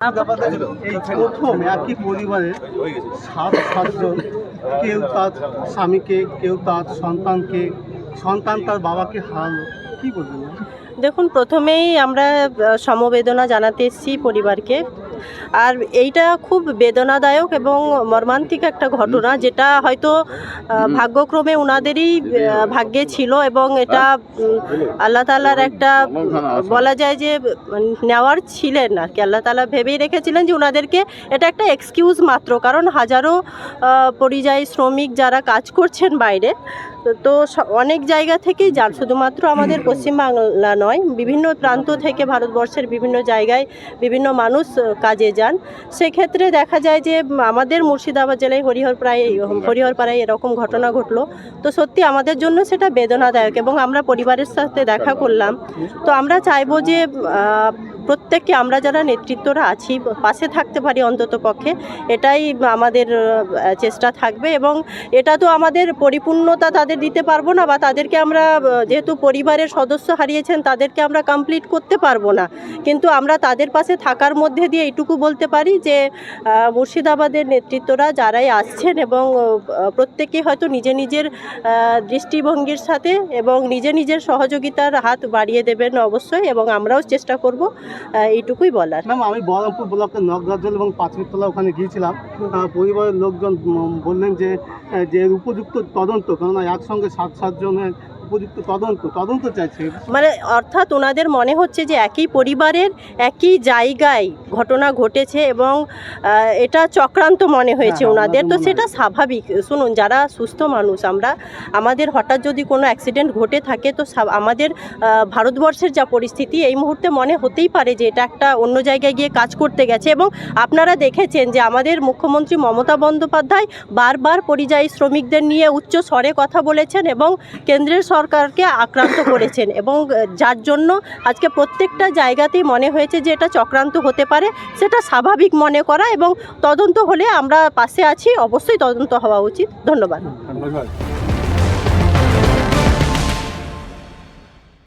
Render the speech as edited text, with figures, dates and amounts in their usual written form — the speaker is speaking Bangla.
এই প্রথম একই পরিবারের সাতজন, কেউ তার স্বামীকে, কেউ তার সন্তানকে, সন্তান তার বাবাকে হারালো, কি বলবেন? দেখুন, প্রথমেই আমরা সমবেদনা জানাতে এসেছি পরিবারকে। আর এইটা খুব বেদনাদায়ক এবং মর্মান্তিক একটা ঘটনা, যেটা হয়তো ভাগ্যক্রমে ওনাদেরই ভাগ্যে ছিল এবং এটা আল্লাহ তাআলার একটা বলা যায় যে নেওয়ার ছিলেন আর কি। আল্লাহ তাআলা ভেবেই রেখেছিলেন যে ওনাদেরকে এটা একটা এক্সকিউজ মাত্র, কারণ হাজারো পরিযায়ী শ্রমিক যারা কাজ করছেন বাইরে, তো অনেক জায়গা থেকেই যান, শুধুমাত্র আমাদের পশ্চিমবাংলা নয়, বিভিন্ন প্রান্ত থেকে ভারতবর্ষের বিভিন্ন জায়গায় বিভিন্ন মানুষ কাজে যান। সেক্ষেত্রে দেখা যায় যে আমাদের মুর্শিদাবাদ জেলায় হরিহরপাড়ায় এরকম ঘটনা ঘটলো। তো সত্যি আমাদের জন্য সেটা বেদনাদায়ক এবং আমরা পরিবারের সাথে দেখা করলাম। তো আমরা চাইবো যে প্রত্যেককে, আমরা যারা নেতৃত্বরা আছি, পাশে থাকতে পারি অন্তত পক্ষে, এটাই আমাদের চেষ্টা থাকবে। এবং এটা তো আমাদের পরিপূর্ণতা তাদের দিতে পারবো না, বা তাদেরকে আমরা, যেহেতু পরিবারের সদস্য হারিয়েছেন, তাদেরকে আমরা কমপ্লিট করতে পারবো না, কিন্তু আমরা তাদের পাশে থাকার মধ্যে দিয়ে এইটুকু বলতে পারি যে মুর্শিদাবাদের নেতৃত্বরা যারাই আসছেন এবং প্রত্যেকেই হয়তো নিজের দৃষ্টিভঙ্গির সাথে এবং নিজের সহযোগিতার হাত বাড়িয়ে দেবেন অবশ্যই, এবং আমরাও চেষ্টা করব, এইটুকুই বলার। ম্যাম, আমি বহরমপুর ব্লকের নগরাজল এবং পাঁচমিরতলা ওখানে গিয়েছিলাম। পরিবারের লোকজন বললেন যে উপযুক্ত তদন্ত, কেননা একসঙ্গে সাতজনের উপযুক্ত তদন্ত চাইছে। মানে অর্থাৎ ওনাদের মনে হচ্ছে যে একই পরিবারের একই জায়গায় ঘটনা ঘটেছে এবং এটা চক্রান্ত মনে হয়েছে ওনাদের। তো সেটা স্বাভাবিক। শুনুন, যারা সুস্থ মানুষ, আমাদের হঠাৎ যদি কোনো অ্যাক্সিডেন্ট ঘটে থাকে, তো আমাদের ভারতবর্ষের যা পরিস্থিতি, এই মুহূর্তে মনে হতেই পারে যে এটা একটা অন্য জায়গায় গিয়ে কাজ করতে গেছে। এবং আপনারা দেখেছেন যে আমাদের মুখ্যমন্ত্রী মমতা বন্দ্যোপাধ্যায় বারবার পরিযায়ী শ্রমিকদের নিয়ে উচ্চ স্বরে কথা বলেছেন এবং কেন্দ্রের সরকারকে আক্রান্ত করেছেন, এবং যার জন্য আজকে প্রত্যেকটা জায়গাতেই মনে হয়েছে যে এটা চক্রান্ত হতে পারে। সেটা স্বাভাবিক মনে করা, এবং তদন্ত হলে আমরা পাশে আছি, অবশ্যই তদন্ত হওয়া উচিত। ধন্যবাদ।